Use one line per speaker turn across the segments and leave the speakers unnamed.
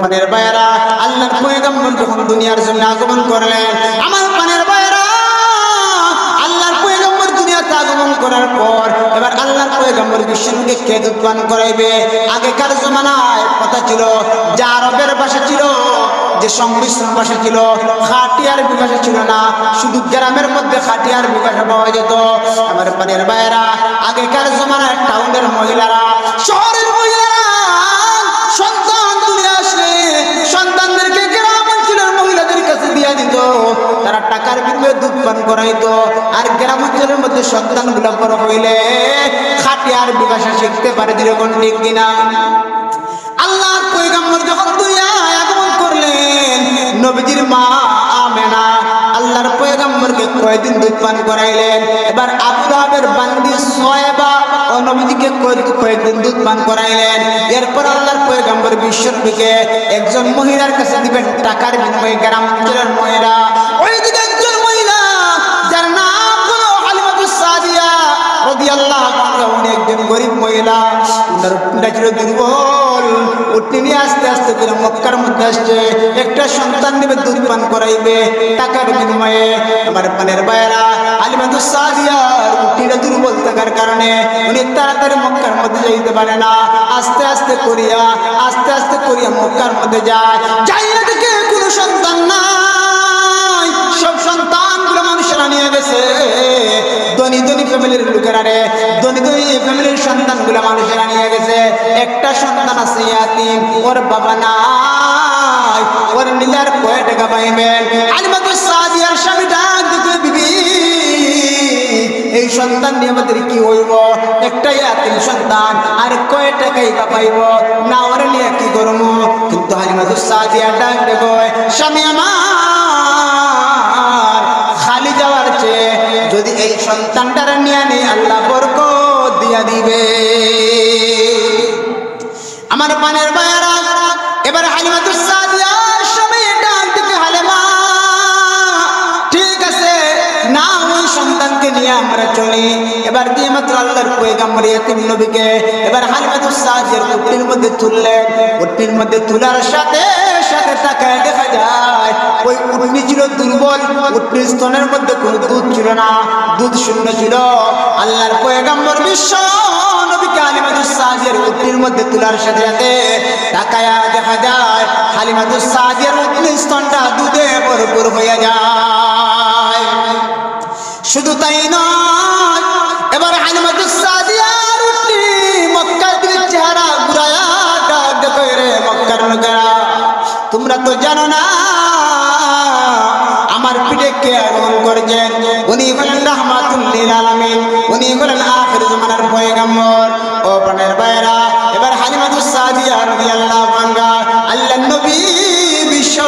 পানের ভাইরা আল্লাহর পয়গম্বর যখন দুনিয়ার জন্য আগমন করলেন, আমার পানের ভাইরা আল্লাহর পয়গম্বর দুনিয়াতে আগমন করার পর এবার আল্লাহর পয়গম্বর বিশ্বকে কে দুধ পান করাইবে? আগেকার জমানায় কথা ছিল যে আরবের ভাষা ছিল, যে সংমিশ্রণ ভাষা ছিল, খাঁটি আরবি ভাষা ছিল না, শুধু গ্রামের মধ্যে খাঁটি আরবি ভাষা পাওয়া যেত। আমার পানের ভাইরা আগেকার জমানায় টাউনের মহিলারা, শহরের মহিলারা সন্তান তুলে আসলে সন্তানদেরকে গ্রাম অঞ্চলের মহিলাদের কাছে দিয়ে দিত, তারা টাকার বিনিময়ে দুধ পান করাইতো। আর গ্রাম অঞ্চলের মধ্যে সন্তানগুলো বড় হইলে খাঁটি আরবি ভাষা শিখতে পারে। যেরকম ঠিক কিনা? আল্লাহর পয়গম্বর যখন দুনিয়ায় আগমন করলেন, নবীজির মা আমেনা আল্লাহর পয়গম্বরকে কয়দিন দুধ পান করাইলেন। এবার আবু লাহাবের বান্দি সোয়েবা ও নবীজিকে কয়েকদিন দুধ পান করাইলেন। এরপর আল্লাহর পয়গম্বর বিশ্বনবীকে একজন মহিলার কাছে দিবেন টাকার বিনিময়ে। গ্রাম অঞ্চলের মহিলা, ওইদিকে একজন মহিলা যার নাম হলো হালিমাতুস সাদিয়া রাদিয়াল্লাহু আনহা, উনি একজন গরিব মহিলা, উনার উটটা ছিল দুর্বল। উটনি নিয়ে আস্তে আস্তে করে মক্কার মধ্যে আসছে, একটা সন্তান নেবে দুধ পান করাইবে টাকার বিনিময়ে। আমার পানের ভাইরা হালিমাতুস সাদিয়ার উটনিটা দুর্বল থাকার কারণে উনি তাড়াতাড়ি মক্কার মধ্যে যাইতে পারে না। আস্তে আস্তে করিয়া মক্কার মধ্যে যায়। যাইয়া দেখে কোনো সন্তান নাই, সব সন্তানগুলো মানুষেরা নিয়ে গেছে। ধনী ধনী ফ্যামিলির লোকেরা রে, ধনী ধনী ফ্যামিলির সন্তানগুলো মানুষেরা নিয়ে গেছে। একটা সন্তান আছে ইয়াতিম, ওর বাবা নাই, ওর নিলার কয় টাকা পাইবেন? হালিমাতুস সাদিয়ার স্বামী ডাক দিতে, বিবি এই সন্তান নিয়ে আমাদের কি হইব? একটা ইয়াতিম সন্তান, আর কয় টাকাই বা পাইব? না ওর নিয়ে কি করব? কিন্তু হালিমাতুস সাদিয়া ডাক দেবো, স্বামী আমার খালি যাওয়ার চেয়ে যদি এই সন্তানটার নিয়ে নেই আল্লাহ বরকত দিয়া দিবে। আমার পানের ভাইরা এবার হালিমাতুস সাদিয়ার স্বামী ডাক দিতে, হালিমা ঠিক আছে না, ওই সন্তানকে নিয়ে আমরা চলি। এবার দিয়ে মাত্র আল্লাহর পয়গম্বর ইয়াতিম নবীকে এবার হালিমাতুস সাদিয়ার উটনির মধ্যে তুললেন। উটনির মধ্যে তোলার সাথে সাথে তাকায় দেখা যায় ওই উটনি ছিল দুর্বল, উটনির স্তনের মধ্যে কোনো দুধ ছিল না, দুধ শূন্য ছিল। আল্লাহর পয়গম্বর বিশ্ব নবীকে হালিমাতুস সাদিয়ার উটনির মধ্যে তোলার সাথে সাথে তাকায় দেখা যায় হালিমাতুস সাদিয়ার উটনির স্তনটা দুধে ভরপুর হয়ে যায়। শুধু তাই নয়, এবার হালিমাতুস সাদিয়ার উটনি মক্কার দিকে চেহারা ঘুরায়া ডাক দেখো, রে মক্কার লোকেরা তোমরা তো জানো না আমার পিঠে কে আগমন করেছেন? উনি হলেন রাহমাতুল লিল আলামিন, উনি হলেন আখির জামানার পয়গম্বর। ও প্রাণের ভাইরা এবার হালিমাতুস সাদিয়া রাদিয়াল্লাহু আনহা আল্লাহর নবী বিশ্ব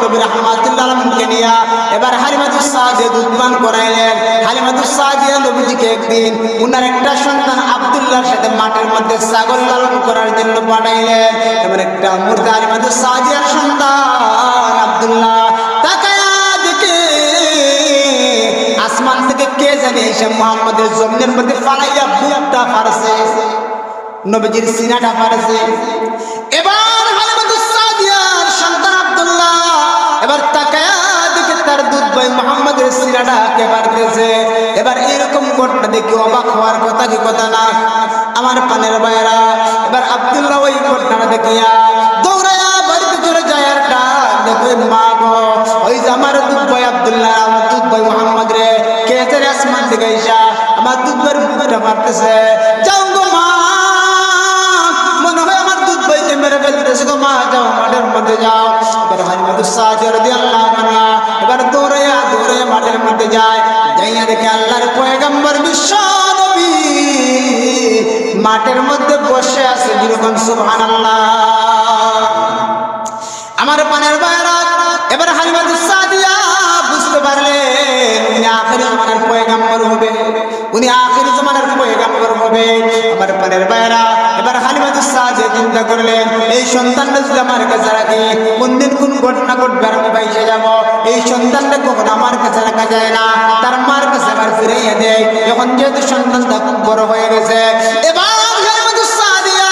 নবী রাহমাতুল লিল আলামিনকে নিয়ে এবার হালিমাতুস সাদিয়া দুধ পান করাইলেন। হালিমাতুস সাদিয়া নবীজিকে একদিন উনার একটা সন্তান আব্দুল্লাহর সাথে মাঠের মধ্যে ছাগল লালন করার জন্য পাঠাইলেন। এবার একটা মুহূর্তে হালিমাতুস সাদিয়ার সন্তান আব্দুল্লাহ তাকায়া দেখে আসমান থেকে কে জানে এসে মুহাম্মদের জমিনের মধ্যে ফালাইয়া বুকটা ফাড়ছে, নবীজির সিনাটা ফাড়ছে। এবার হালিমাতুস সাদিয়ার সন্তান আব্দুল্লাহ এবার তাকায়া দেখে তার দুধ ভাই মুহাম্মদের সিনাটা কে ফাড়তেছে। এবার এরকম ঘটনা দেখে অবাক হওয়ার কথা কি কথা না? আমার পানের ভাইরা এবার আব্দুল্লাহ ওই ঘটনা দেখিয়া দৌড়ায়া বাড়িতে চলে যায় আর ডাক দেখো, মা গো ওই যে আমার দুধ ভাই আব্দুল্লাহ, আমার দুধ ভাই মুহাম্মদ রে কে রে আসমান থেকে আইসা আমার দুধ ভাইয়ের মুখটা মারতেছে। যাও গো মা, মনে হয় আমার দুধ ভাইকে মেরে ফেলতেছে গো মা, যাও মাঠের মধ্যে যাও। এবার হালিমাতুস সাদিয়া রাদিয়াল্লাহু আনহা এবার দৌড়াইয়া মাঠের মধ্যে যায়। যাইয়া দেখে আল্লাহর পয়গম্বর বিশ্ব নবী মাঠের মধ্যে বসে আছে। যেরকম সুবহানাল্লাহ। আমার পানের ভাইরা এবার হালিমাতুস সাদিয়া বুঝতে পারলেন উনি আখির জামানার পয়গম্বর হবে, উনি আখির জামানার পয়গম্বর হবে। আমার পানের ভাইরা এবার হালিমাতুস সাদিয়া চিন্তা করলেন এই সন্তানটা যদি আমার কাছে রাখি কোন দিন কোন ঘটনা ঘটবে আমি বাইসে যাব। এই সন্তানটা কখন আমার কাছে রাখা যায় না, তার মার কাছে আবার ফিরাইয়া দেয়। এখন যেহেতু সন্তানটা খুব বড় হয়ে গেছে, এবার হালিমাতুস সাদিয়া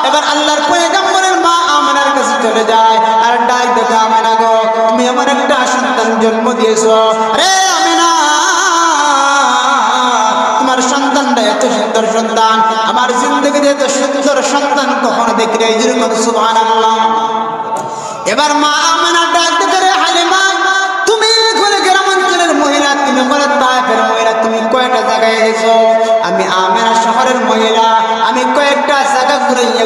এবার আল্লাহর পয়গম্বরের মা আমেনার কাছে চলে চলে যায় আর ডাক দেখে আমেনা গো তুমি আমার একটা সন্তান জন্ম দিয়েছো রে আমেনা তোমার সন্তানটা এত সুন্দর সন্তান আমার জিন্দগিতে এত সুন্দর সন্তান কখনো দেখি নাই যেরকম সুবহানাল্লাহ এবার মা আমেনা ডাক দেখে রে হালিমা তুমি ঘুরে গ্রামাঞ্চলের মহিলা তুমি বলে তায়েফের মহিলা তুমি কয়টা জায়গায় এসেছো আমি আমেনা শহরের মহিলা আমি কয়েকটা জায়গা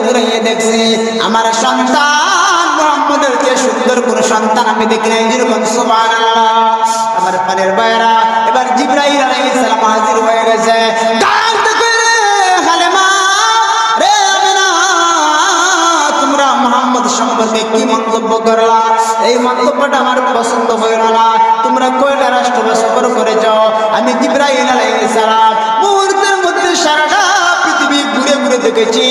ঘুরাইয়ে দেখছি আমার সন্তান মুহাম্মদের চেয়ে সুন্দর কোন সন্তান আমি দেখি নাই যেরকম সুবহানাল্লাহ আমার পানের বাইরা এবার জিবরাইল আলাইহিস সালাম হাজির হয়ে গেছে ডাক দেখে রে হালিমা রে আমেনা তোমরা মুহাম্মদ সম্পর্কে কি মন্তব্য করলা এই মন্তব্যটা আমার পছন্দ হলো না তোমরা কয়টা রাষ্ট্র সফর করেছ আমি জিবরাইল আলাইহিস সালাম মুহূর্তের মধ্যে সারাটা পৃথিবী ঘুরে ঘুরে দেখেছি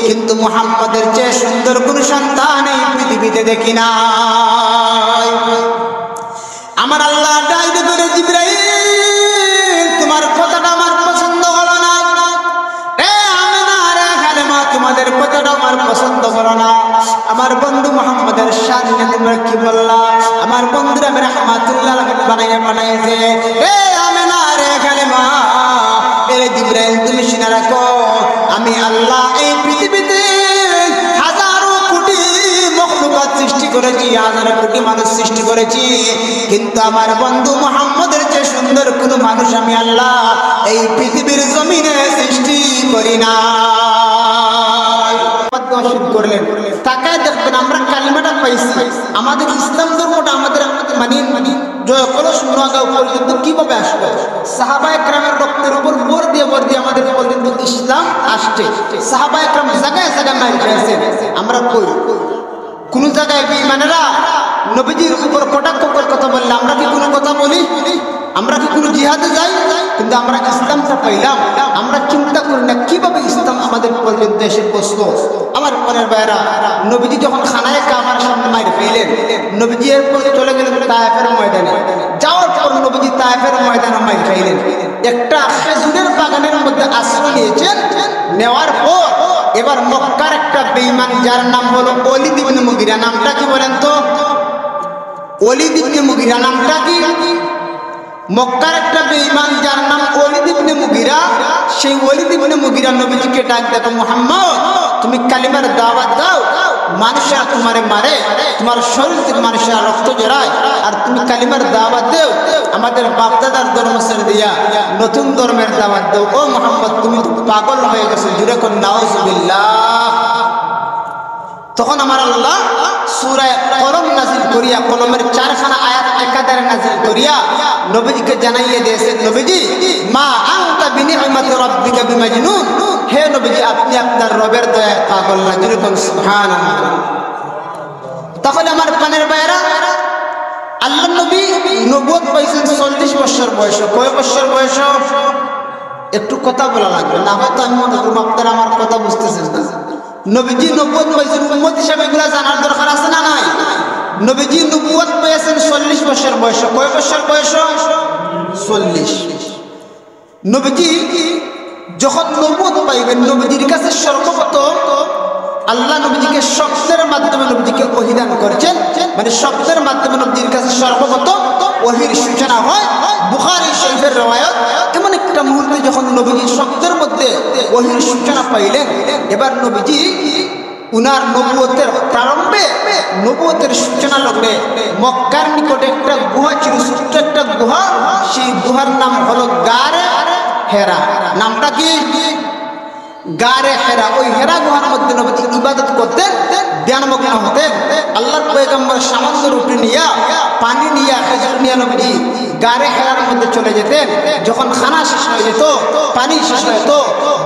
কিন্তু মুহাম্মদের চেয়ে সুন্দর কোন সন্তান এই পৃথিবীতে দেখি না আমার আল্লাহ ডাইতে করে জিবরাইল তোমার কথাটা আমার পছন্দ হলো না রে আমেনা রে হালিমা তোমাদের কথাটা আমার পছন্দ হলো না আমার বন্ধু মুহাম্মদের শান নিয়ে তোমরা কি বললা আমার বন্ধুরা রাহমাতুল্লাহ বানাইছে রে আমেনা রে হালিমা এরে জিবরাইল তুমি শুনে রাখো আমি আল্লাহ এই পৃথিবীতে হাজারো কোটি মখলুকাত সৃষ্টি করেছি হাজারো কোটি মানুষ সৃষ্টি করেছি কিন্তু আমার বন্ধু মুহাম্মদের চেয়ে সুন্দর কোনো মানুষ আমি আল্লাহ এই পৃথিবীর জমিনে সৃষ্টি করি না করলেন তাকায় দেখবেন আমরা কালিমাটা পাইছি আমাদের ইসলাম ধর্মটা আমাদের মানি জয় কলস নোয়াগাঁও পর্যন্ত কিভাবে আসবে সাহাবায়ে কেরামের রক্তের উপর ভর দিয়ে আমাদের পর্যন্ত ইসলাম আসছে সাহাবায়ে কেরাম জায়গায় জায়গায় মার খেয়েছেন আমরা কই কোন জায়গায় বেঈমানেরা নবীজির উপর কটাক্ষ করে কথা বললে আমরা কি কোনো কথা বলি আমরা কি কোনো জিহাদে যাই কিন্তু আমরা ইসলামটা পাইলাম আমরা চিন্তা করি না কিভাবে ইসলাম আমাদের পর্যন্ত এসে পৌঁছলো আমার পরের ভাইরা নবীজি যখন খানায় কাবার সামনে মার ফেললেন নবীজি এরপর চলে গেলেন তায়েফের ময়দানে যাওয়ার পর নবীজি তায়েফের ময়দানে মার খাইলেন একটা খেজুরের বাগানের মধ্যে আশ্রয় নিয়েছেন নেওয়ার পর এবার মক্কার একটা বেঈমান যার নাম হলো ওলীদ ইবনে মুগিরা নামটা কি বলেন তো ওলীদ ইবনে মুগিরা নামটা কি মক্কার একটা বেঈমান যার নাম ওলীদ ইবনে মুগিরা সেই ওলীদ ইবনে মুগিরা নবীজিকে ডাক দেখো মুহাম্মদ তুমি কালিমার দাওয়াত দাও মানুষেরা তোমারে মারে তোমার শরীর থেকে মানুষেরা রক্ত জড়ায় আর তুমি কালিমার দাওয়াত দাও আমাদের বাপদাদার ধর্ম ছেড়ে দিয়া নতুন ধর্মের দাওয়াত দাও ও মুহাম্মদ তুমি তো পাগল হয়ে গেছো জুরে কোন নাউজুবিল্লাহ তখন আমার আল্লাহ সূরা কলম নাযিল করিয়া কলমের চারখানা আয়াত একাধারে নাযিল করিয়া নবীজিকে জানাইয়ে দিয়েছেন নবীজি মা আনতা বিনিআমাতি রাব্বিকা বিমাজনুন হে নবীজি আপনি আপনার রবের দয়ায় পাগল না যেরকম সুবহানাল্লাহ তাহলে আমার পানের ভাইরা আল্লাহ নবী নবুয়ত পাইছেন 40 বছর বয়সে কয় বছর বয়সে একটু কথা বলা লাগবে না হয়তো আমি মনে করব আপনারা আমার কথা বুঝতেছেন না নবীজি নবুয়ত পাইছেন উম্মত হিসেবে এগুলা জানার দরকার আছে না নাই নবীজি নবুয়ত পেয়েছেন 40 বছর বয়সে কয় বছর বয়সে 40 নবীজি যখন নবুয়ত পাইবেন নবীজির কাছে সর্বপ্রথম আল্লাহ নবীজিকে শব্দের মাধ্যমে নবীজিকে ওহী দান করেছেন মানে শব্দের মাধ্যমে নবীজির কাছে সর্বপ্রথম ওহীর সূচনা হয় বুখারী শরীফের রওয়ায়াত এমন একটা মুহূর্তে যখন নবীজি শব্দের মধ্যে ওহীর সূচনা পাইলেন এবার নবীজি উনার নবুয়তের প্রারম্ভে নবুয়তের সূচনা লগ্নে মক্কার নিকটে একটা গুহা ছিল ছোট্ট একটা গুহা সেই গুহার নাম হলো গারে হেরা নামটা কি গারে হেরা ওই হেরা গুহার মধ্যে নবীজি ইবাদত করতেন ধ্যানমগ্ন হতেন আল্লাহর পয়গম্বর সামান্য রুটি নিয়া পানি নিয়া খেজুর নিয়া নবীজি গারে হেরার মধ্যে চলে যেতেন যখন খানা শেষ হয়ে যেত পানি শেষ হয়ে যেত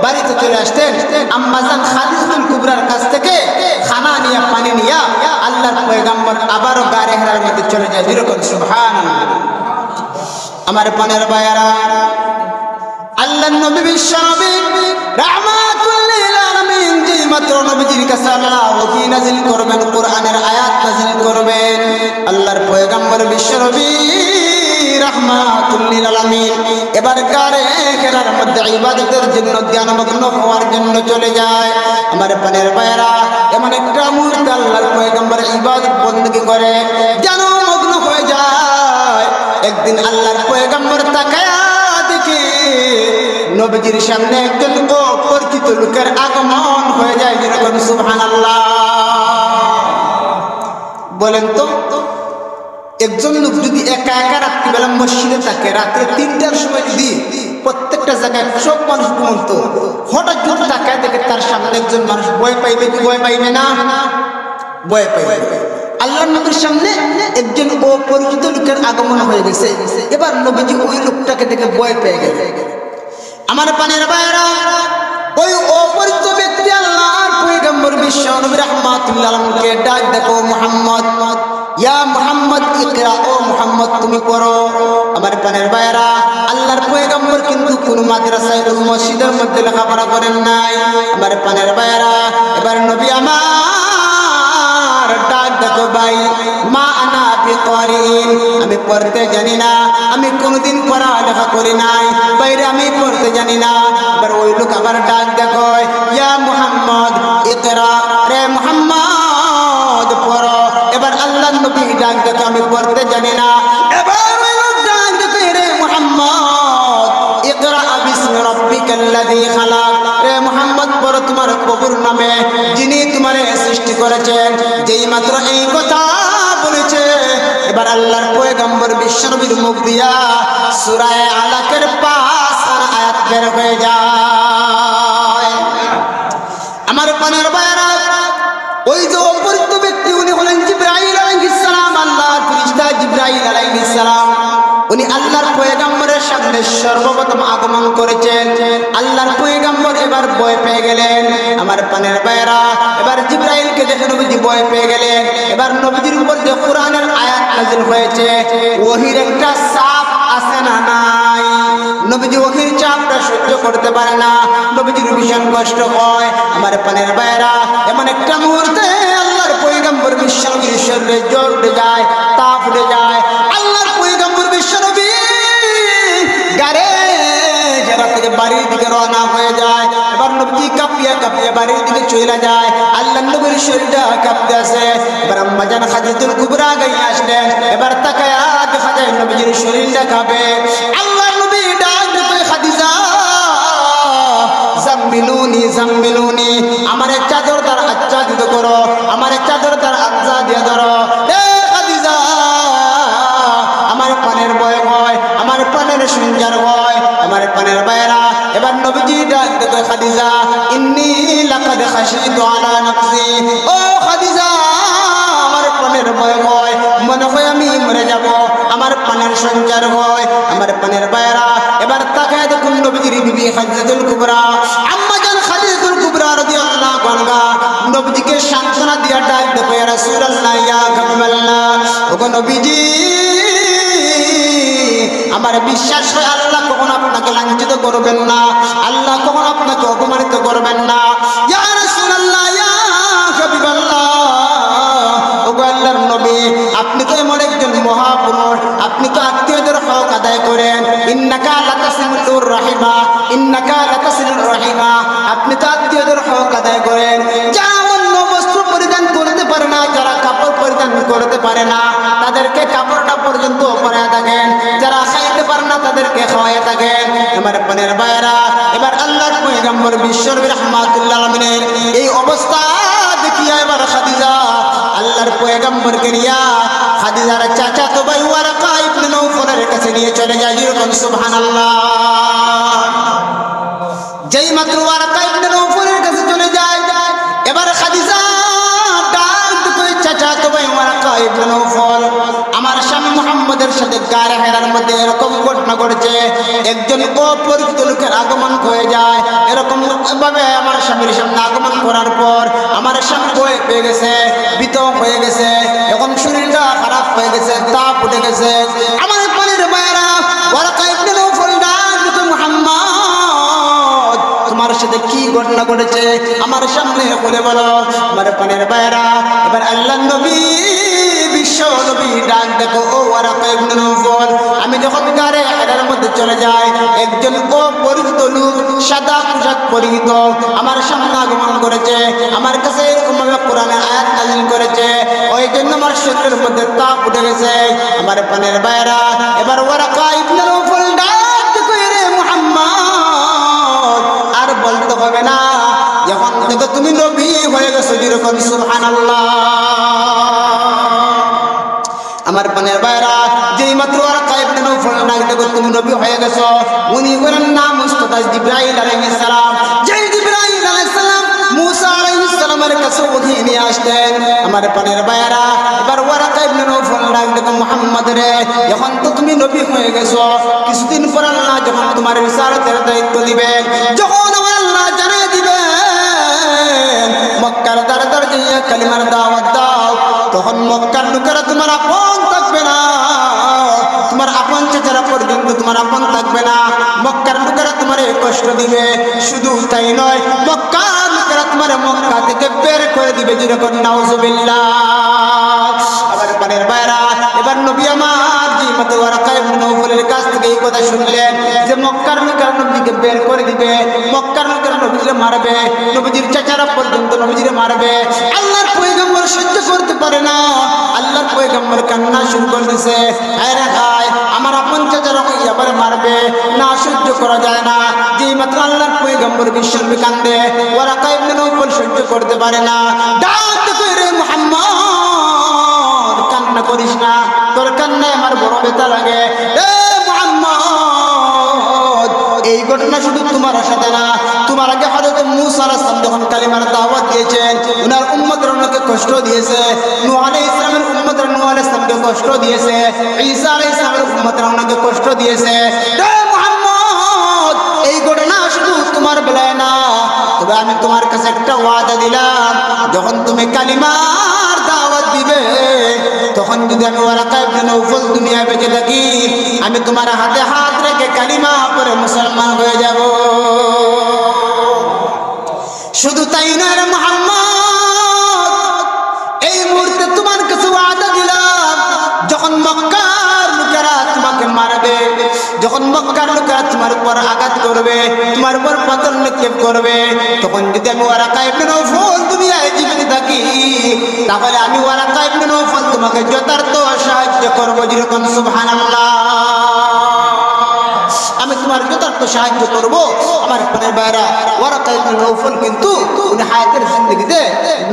বাড়িতে চলে আসতেন আম্মাজান খাদিজাতুল কুবরার কাছ থেকে খানা নিয়া পানি নিয়া আল্লাহর পয়গম্বর আবারও গারে হেরার মধ্যে চলে যায় যেরকম সুবহানাল্লাহ আমার পানের ভাইয়ারা আল্লাহ নবী বিশ্বনবী রাহমাতুল লিল আলামিন যে মাত্র নবীজির কাছে আল্লাহ ওহী নাযিল করবেন কোরআনের আয়াত নাযিল করবেন আল্লাহর পয়গম্বর বিশ্বনবী রাহমাতুল লিল আলামিন এবার গারে হেরার মধ্যে ইবাদতের জন্য ধ্যানমগ্ন হওয়ার জন্য চলে যায় আমার পানের ভাইরা এমন একটা মুহূর্তে আল্লাহর পয়গম্বর করে যেন মগ্ন হয়ে যায়। একদিন আল্লাহর পয়গম্বর তাকায়া দেখে নবীজির সামনে একজন অপরিচিত লোকের আগমন হয়ে যায়। যেরকম সুবহানাল্লাহ বলেন তো, একজন লোক যদি একা একা রাত্রিবেলা মসজিদে থাকে, রাত্রে 3টার সময় যদি প্রত্যেকটা জায়গায় সব মানুষ ঘুমন্ত, হঠাৎ যদি তাকায় দেখে তার সামনে একজন মানুষ, ভয় পাইবে কি ভয় পাইবে না? ভয় পাইবে। আল্লাহর নবীর সামনে একজন অপরিচিত লোকের আগমন হয়ে গেছে। এবার নবীজি ওই লোকটাকে দেখে ভয় পেয়ে গেল। আমার পানের ভাইরা, ওই অপরিচিত ব্যক্তি আল্লাহর পয়গম্বর বিশ্ব নবী রাহমাতুল্লাহ আলাইহিকে ডাক দেখো, মুহাম্মদ, ইয়া মুহাম্মদ ইকরা, ও মুহাম্মদ তুমি পড়ো। আমার পানের ভাইরা, আল্লাহর পয়গম্বর কিন্তু কোন মাদ্রাসায় কোন মসজিদের মধ্যে লেখাপড়া করেন নাই। আমার পানের ভাইরা, এবার নবী আমার ডাক দেখো, ভাই মা আনা বিকারিন, আমি পড়তে জানি না, আমি কোনদিন পড়ালেখা করি নাই, বাইরে আমি পড়তে জানি না। এবার ওই লোক আবার ডাক দেখো, ইয়া মুহাম্মদ ইকরা, রে মুহাম্মদ পড়ো। এবার আল্লাহর নবী ডাক দেখো, আমি পড়তে জানি না। এবার ওই লোক ডাক দেখো, রে মুহাম্মদ ইকরা বিসমি রাব্বিকাল্লাযী খালাক, রে মুহাম্মদ পড়ো তোমার প্রভুর নামে যিনি তোমারে সৃষ্টি করেছেন। যেই মাত্র এই কথা বলেছে, এবার আল্লাহর পয়গম্বর বিশ্বনবীর মুখ দিয়া সূরা আলাকের 5 আয়াত বের হয়ে যায়। আমার পানের ভাইরা, ওই যে অপরিচিত ব্যক্তি উনি হলেন জিবরাইল আলাইহিস সালাম, আল্লাহর ফেরেশতা জিবরাইল আলাইহিস সালাম। উনি আল্লাহর পয়গম্বরের সামনে সর্বপ্রথম আগমন করেছেন। আল্লাহর পয়গম্বর এবার ভয় পেয়ে গেলেন। আমার পানের ভাইরা, এবার জিবরাইলকে দেখে নবীজি ভয় পেয়ে গেলেন। এবার নবীজির উপর যে কোরআনের আয়াত নাযিল হয়েছে, ওহির একটা চাপ আছে না নাই? নবীজি ওহির চাপটা সহ্য করতে পারে না, নবীজির ভীষণ কষ্ট হয়। আমার পানের ভাইরা, এমন একটা মুহূর্তে আল্লাহর পয়গম্বর বিশ্বনবীর শরীরে জ্বর উঠে যায়, তাপ উঠে যায়। আল্লাহর পয়গম্বর বিশ্বনবী গাড়ে যারা থেকে বাড়ির দিকে রওনা হয়ে যায়। এবার নবীজি কাঁপিয়ে কাঁপিয়ে বাড়ির দিকে চলে যায়। আল্লাহর নবীর শরীরটা কাঁপতে আছে। এবার আম্মা জান খাদিজাতুল কুবরা গায়ে আসলেন। এবার তাকায়া দেখা যায় নবীজির শরীরটা কাঁপে। আল্লাহর নবী ডাক দেয়, খাদিজা জাম্মিলুনি জাম্মিলুনি, আমার চাদর দ্বারা আচ্ছাদিত করো, আমার চাদর দ্বারা আচ্ছা দিয়ে ধরো। খাদিজা, আমার পানের ভয় হয়, আমার পানের সঞ্চার হয়। আমার পানের ভাইরা, এবার নবীজি ডাক দেয়, খাদিজা ইন্নী লাকাদ খাশিতু আলা নাফসি, ও খাদিজা আমার পানের ভয় হয়, মনে হয় আমি মরে যাব, আমার পানের সঞ্চার হয়। আমার পানের ভাইরা, এবার তাকায় দেখুন নবীজির বিবি খাদিজাতুল কুবরা, আম্মা জান খাদিজাতুল কুবরা রাদিয়াল্লাহু আনহা নবীজিকে সান্ত্বনা দিয়া ডাক দেয়, ইয়া রাসূলুল্লাহ ইয়া হাবিবাল্লাহ, ওগো নবীজি আমার বিশ্বাস হয় আল্লাহ কখনো আপনাকে লাঞ্ছিত করবেন না, আল্লাহ কখনো আপনাকে অপমানিত করবেন না। ইয়া রাসূলুল্লাহ ইয়া হাবিবাল্লাহ, ওগো আল্লাহর নবী, আপনি তো এমন একজন মহাপুরুষ, আপনি তো আত্মীয়দের হক আদায় করেন। ইন্নাকা লাতাসিলুর রাহিমা, ইন্নাকা লাতাসিলুর রাহিমা, আপনি তো আত্মীয়দের হক আদায় করেন। যারা অন্য বস্ত্র পরিধান করতে পারে না, যারা কাপড় পরিধান করতে পারে না, তাদেরকে কাপড়টা পর্যন্ত পরায় থাকেন, যারা খাইতে পারে না তাদেরকে খাওয়াই থাকেন। আমার পানের ভাইরা, এবার আল্লাহর পয়গম্বর বিশ্বনবী রাহমাতুল্লাহ আলাইহির এই অবস্থা দেখিয়া এবার খাদিজা আল্লাহর পয়গম্বরকে নিয়া খাদিজার চাচাতো ভাই ওয়ারাকা ইবনে নওফলের কাছে নিয়ে চলে যায়। যেরকম সুবহানাল্লাহ, যেই মাত্র ওয়ারাকা ইবনে নওফলের কাছে চলে যায়, এবার খাদিজা ডাক দেয়, চাচাতো ভাই ওয়ারাকা ইবনে নওফল, আমার স্বামী মুহাম্মদের সাথে গারে হেরার মধ্যে এরকম ঘটনা ঘটেছে, একজন অপরিচিত লোকের আগমন হয়ে যায়। এরকম ভাবে আমার স্বামীর সামনে আগমন করার পর আমার স্বামী ভয় পেয়ে গেছে, ভীত হয়ে গেছে, এখন শরীরটা খারাপ হয়ে গেছে, তাপ উঠে গেছে। আমার পানির ভাইরা, ওয়ারাকা ইবনে নওফল ডাক দেয়, মুহাম্মদ তোমার সাথে কি ঘটনা ঘটেছে আমার সামনে বলে বলো। আমার পানির ভাইরা, এবার আল্লাহর নবী বিশ্ব নবী ডাক দেখো, ও ওয়ারাকা ইবনে নওফল, আমি যখন গারে হেরার মধ্যে চলে যাই, একজন অপরিচিত লোক সাদা পোশাক পরিহিত আমার সামনে আগমন করেছে, আমার কাছে এরকম ভাবে কোরআনের আয়াত নাযিল করেছে, ওই জন্য আমার শরীরের মধ্যে তাপ উঠে গেছে আমার পানের বাইরা এবার ওয়ারাকা ইবনে নওফল ডাক কইরে মুহাম্মদ আর বলতে হবে না যখন থেকে তুমি নবী হয়ে গেছো যেরকম সুবহানাল্লাহ আমার পানের বাইরা যেই মাত্র ওয়ারাকা ইবনে নওফল ডাক দেখো তুমি নবী হয়ে গেছো উনি বলেন নাম মুস্তাফা জিবরাইল আলাইহিস সালাম যেই জিবরাইল আলাইহিস সালাম মুসা আলাইহিস সালামের কাছে ওহী নিয়ে আসতেন আমার পানের বাইরা এবার ওয়ারাকা ইবনে নওফল ডাক দেখো মুহাম্মদ রে যখন তো তুমি নবী হয়ে গেছো কিছুদিন পর আল্লাহ যখন তোমার রিসালাতের দায়িত্ব দিবেন যখন আমার আল্লাহ জানিয়ে দিবেন মক্কার দরবার যাইয়া কালিমার দাওয়াত দাও তখন মক্কার লোকেরা তোমার আপন থাকবে না তোমার আপন চাচারা পর্যন্ত তোমার আপন থাকবে না মক্কার লোকেরা তোমার কষ্ট দিবে শুধু তাই নয় মক্কার লোকেরা তোমার মক্কা থেকে বের করে দিবে যেরকম নাউজুবিল্লাহ আবার পানের বাইরা এবার নবী আমার যে মত ওয়ারাকা ইবনে নওফলের কাছ থেকে এই কথা শুনলেন যে মক্কার লোকেরা নবীকে বের করে দিবে মক্কার লোকেরা নবীকে মারবে নবীজির চাচারা পর্যন্ত নবীজিকে মারবে আল্লাহর পয়গম্বর সহ্য করতে পারে না আল্লাহর পয়গম্বর কান্না শুরু করে দিয়েছে আরে ভাই আমার আপন চাচারা এবারে মারবে না সহ্য করা যায় না যেই মাত্র আল্লাহর পয়গম্বর বিশ্বনবী কান্দে ওয়ারাকা ইবনে নওফল সহ্য করতে পারে না ডাক করে মুহাম্মদ কান্না করিস না তোর কান্নায় আমার বড় ব্যথা লাগে এ মুহাম্মদ এই ঘটনা শুধু তোমার সাথে না তোমার আগে হযরত মূসা আলাইহিস সালাম যখন কালিমার দাওয়াত দিয়েছেন উনার উম্মতের অনেককে কষ্ট দিয়েছে নূহ আলাইহিস সালামের উম্মতের নূহ আলাইহিস সালামকে কষ্ট দিয়েছে ঈসা আলাইহিস সালামের উম্মতের অনেককে কষ্ট দিয়েছে এ মুহাম্মদ এই ঘটনা শুধু তোমার বেলায় না তবে আমি তোমার কাছে একটা ওয়াদা দিলাম যখন তুমি কালিমার দাওয়াত দিবে তখন যদি আমি ওয়ারাকা ইবনে নওফল দুনিয়ায় বেঁচে থাকি আমি তোমার হাতে হাত রেখে কালিমা পড়ে মুসলমান হয়ে যাব শুধু তাই না রে মুহাম্মদ এই মুহূর্তে তোমার কাছে ওয়াদা দিলাম যখন মক্কার লোকেরা তোমাকে মারবে যখন মক্কার লোকেরা তোমার উপর আঘাত করবে তোমার উপর পাথর নিক্ষেপ করবে তখন যদি আমি ওয়ারাকা ইবনে নওফল দুনিয়ায় জীবিত থাকি তাহলে আমি ওয়ারাকা ইবনে নওফল তোমাকে যথার্থ সাহায্য করব যেরকম সুবহানাল্লাহ আমি তোমার যথার্থ সাহায্য করব আমার প্রাণের বাইরা ওয়ারাকা ইবনে নওফল কিন্তু উনি হায়াতের জিন্দেগিতে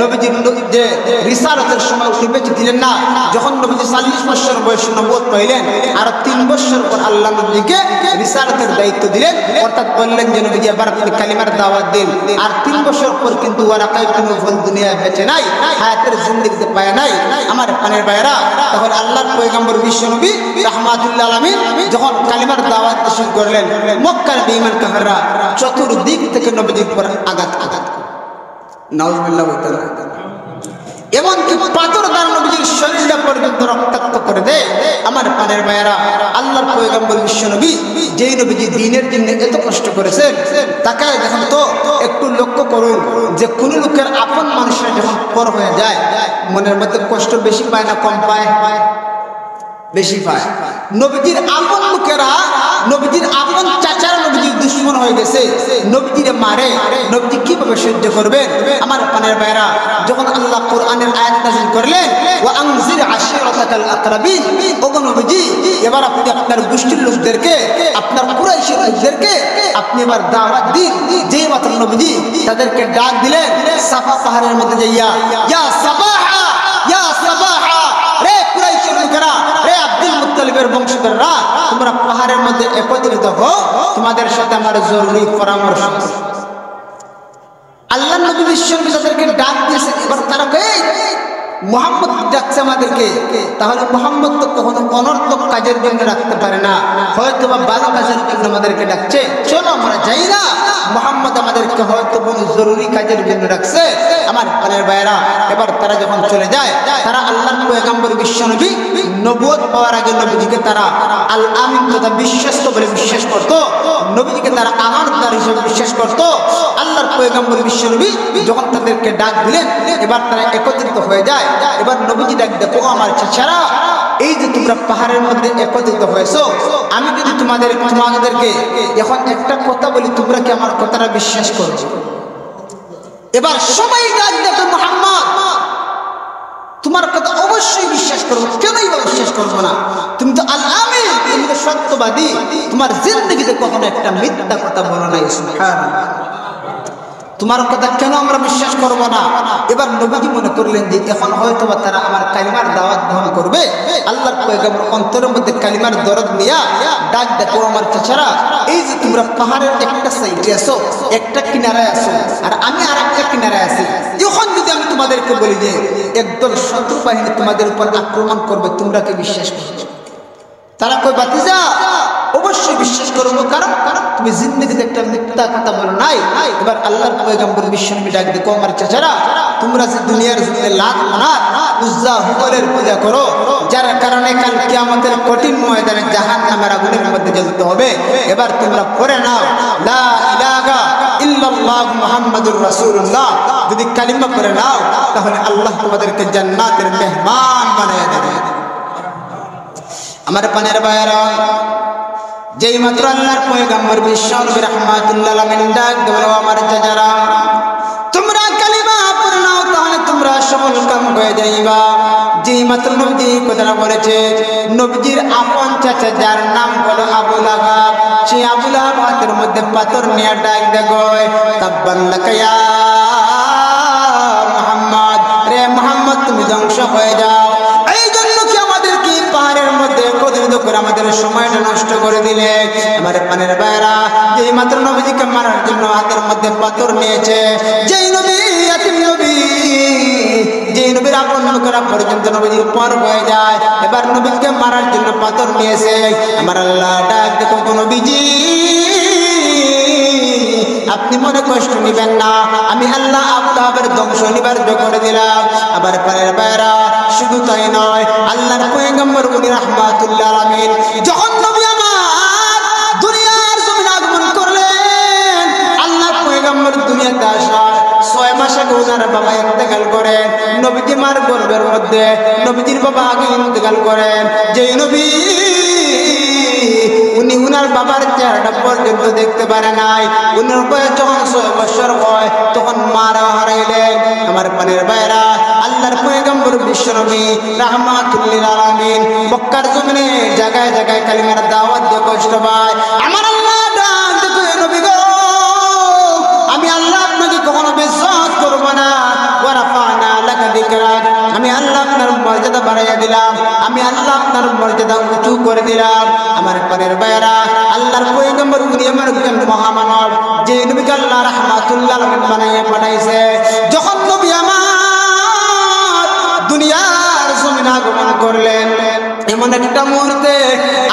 নবীজির যে রিসালাতের সময় উনি বেঁচে ছিলেন না যখন নবীজি 40 বছর বয়সে নবুয়ত পাইলেন আর 3 বছর পর আল্লাহ নবীকে রিসালাতের দায়িত্ব দিলেন অর্থাৎ বললেন যে নবীজি এবার আপনি কালিমার দাওয়াত দিন আর 3 বছর পর কিন্তু ওয়ারাকা ইবনে নওফল দুনিয়ায় বেঁচে নাই হায়াতের জিন্দেগিতে পায় নাই আমার প্রাণের বাইরা তাহলে আল্লাহর পয়গম্বর বিশ্বনবী রাহমাতুল্লাহ আলামিন যখন কালিমার দাওয়াত শুরু করলেন মক্কার বেঈমান কাফেররা চতুর্দিক থেকে নবীজির উপর আঘাত নাউজুবিল্লাহ এমন কি পাথর দ্বারা নবীজির শরীরটা পর্যন্ত রক্তাক্ত করে দেয় আমার প্রাণের ভাইয়েরা আল্লাহর পয়গম্বর বিশ্বনবী যেই নবীজি দ্বীনের জন্য এত কষ্ট করেছেন তাকে দেখুন তো একটু লক্ষ্য করুন যে কোন লোকের আপন মানুষের যখন পর হয়ে যায় মনের মধ্যে কষ্ট বেশি পায় না কম পায় বেশি পায় নবীজির আপন লোকেরা নবীজির আপন চাচারা নবীজির দুশমন হয়ে গেছে নবীজিরে মারে নবীজি কিভাবে সহ্য করবেন আমার প্রাণের ভাইরা যখন আল্লাহ কোরআনের আয়াত নাযিল করলেন ওয়া আনজির আশিরাতাকাল আকরাবিন ওগো নবীজি এবার আপনি আপনার গোষ্ঠীর লোকদেরকে আপনার কুরাইশের লোকদেরকে আপনি এবার দাওয়াত দিন যেই মাত্র নবীজি তাদেরকে ডাক দিলেন সাফা পাহাড়ের মধ্যে যাইয়া ইয়া সাবাহা ইয়া সাবাহা রে কুরাইশের লোকেরা রে আব্দুল মুত্তালিবের বংশধররা তোমরা পাহাড়ের মধ্যে একত্রিত হও তোমাদের সাথে আমার জরুরি পরামর্শ আল্লাহ নবী বিশ্বনবী তাদেরকে ডাক দিয়েছেন এবার তারা মুহাম্মদ ডাকছে আমাদেরকে তাহলে মুহাম্মদ তো কখনো অনর্থক কাজের জন্য রাখতে পারে না হয়তো বা ভালো কাজের জন্য আমাদেরকে ডাকছে চলো আমরা যাই না মুহাম্মদ আমাদেরকে হয়তো কোনো জরুরি কাজের জন্য রাখছে আমার প্রাণের ভাইয়েরা এবার তারা যখন চলে যায় তারা আল্লাহর পয়গম্বর বিশ্বনবী নবুয়ত পাওয়ার আগে নবীজিকে তারা আল আমিন তথা বিশ্বস্ত বলে বিশ্বাস করত নবীজিকে তারা আমানতদার হিসেবে বিশ্বাস করত আল্লাহর পয়গম্বর বিশ্বনবী যখন তাদেরকে ডাক দিলেন এবার তারা একত্রিত হয়ে যায় এবার নবীজি ডাক দেখো আমার চাচারা এই যে তোমরা পাহাড়ের মধ্যে একত্রিত হয়েছো আমি যদি তোমাদেরকে এখন একটা কথা বলি তোমরা কি আমার কথাটা বিশ্বাস করছো এবার সবাই ডাক দেখো মুহাম্মদ তোমার কথা অবশ্যই বিশ্বাস করবো, কেনই বা বিশ্বাস করবো না? তুমি তো আল আমিন, তুমি তো সত্যবাদী, তোমার জিন্দগিতে কখনো একটা মিথ্যা কথা বলো নাই। সুবহানাল্লাহ, তোমার কথা কেন আমরা বিশ্বাস করব না? এবার নবীজি মনে করলেন যে এখন হয়তো বা তারা আমার কালিমার দাওয়াত গ্রহণ করবে। আল্লাহর পয়গম্বর অন্তরের মধ্যে কালিমার দরদ নিয়া ডাক দেখো, আমার চাচারা, এই যে তোমরা পাহাড়ের একটা সাইডে আছো, একটা কিনারায় আছো, আর আমি আর একটা কিনারায় আছি, এখন যদি আমি তোমাদেরকে বলি যে একদল শত্রু বাহিনী তোমাদের উপর আক্রমণ করবে, তোমরা কি বিশ্বাস করবে? তারা কই বাতিজা অবশ্যই বিশ্বাস করবো, কারণ তুমি জিন্দগিতে একটা মিথ্যা কথা বলো নাই। এবার আল্লাহর পয়গম্বর বিশ্বনবী ডাক দেখো, আমার চাচারা, তোমরা যে দুনিয়ার জমিনে লাত মানাত উজ্জা হুবলের পূজা করো, যার কারণে কাল কিয়ামতের কঠিন ময়দানে জাহান্নামের আগুনের মধ্যে জ্বলতে হবে, এবার তোমরা পড়ে নাও লা ইলাহা ইল্লাল্লাহ মুহাম্মাদুর রাসূলুল্লাহ। যদি কালিমা পড়ে নাও তাহলে আল্লাহ তোমাদেরকে জান্নাতের মেহমান বানিয়ে দেবে। আমার পানের ভাইরা, যেই মাত্র আল্লাহর পয়গম্বর বিশ্বনবী রাহমাতুল্লাহ আলাইহি ডাক দিল, আমার চাচারা, তোমরা কালিমা পড়ে নাও, তাহলে তোমরা সফল কাম হয়ে যাইবা। যেই মাত্র নবী কথাটা বলেছে, নবীজির আপন চাচা যার নাম হলো আবু লাহাব, সেই আবু লাহাব হাতের মধ্যে পাথর নিয়ে ডাক দেখো, তাব্বান লাকা ইয়া মুহাম্মদ, রে মুহাম্মদ তুমি ধ্বংস হয়ে যাও। এই জন্য কি আমাদেরকে পাহাড়ের মধ্যে একত্রিত করে আমাদের সময়টা নষ্ট করে দিলে? আমার পানের ভাইরা, যেই মাত্র নবীজিকে মারার জন্য হাতের মধ্যে পাথর নিয়েছে, যেই নবী ইয়াতিম নবী, যেই নবীর আপন করা পর্যন্ত নবীজির পর হয়ে যায়, এবার নবীকে মারার জন্য পাথর নিয়েছে। আমার আল্লাহ ডাক দেখো, নবীজি আপনি মনে কষ্ট নিবেন না, আমি আল্লাহ আবু লাহাবের ধ্বংস অনিবার্য করে দিলাম। আবার পানের ভাইরা, শুধু তাই নয়, আল্লাহর পয়গম্বর উনি রাহমাতুল্লাহ আলামিন যখন নবী আমার দুনিয়ার জমিনে আগমন করলেন, আল্লাহর পয়গম্বর দুনিয়াতে আসার 6 মাস আগে ওনার বাবা ইন্তেকাল করেন। নবীজি মার গর্ভের মধ্যে নবীজির বাবা আগে ইন্তেকাল করেন। যেই নবী উনি উনার বাবার চেহারাটা পর্যন্ত দেখতে পারে নাই, উনার বয়স যখন 6 বছর হয় তখন মারা হারাইলেন। আমার পানের ভাইরা, আল্লাহর পয়গম্বর বিশ্বনবী রাহমাতুল্লিল আলামিন মক্কার জমিনে জায়গায় জায়গায় কালিমার দাওয়াত দিয়ে কষ্ট পায়। আমার আল্লাহ ডাক দেখো, নবী গো, আমি আল্লাহ আপনাকে কখনো বেইজ্জত করব না। ওয়া রাফা'না লাকা যিকরাক, আমি আল্লাহ আপনার মর্যাদা বাড়াইয়া দিলাম, আমি আল্লাহ আপনার মর্যাদা উঁচু করে দিলাম। আমার পানের ভাইরা, আল্লাহর পয়গম্বর উনি আমার একজন মহামানব, যে নবীকে আল্লাহ রাহমাতুল্লাহ আলামিন বানাইয়া পাঠাইছে। যখন নবী আমার দুনিয়ার জমিনে আগমন করলেন, এমন একটা মুহূর্তে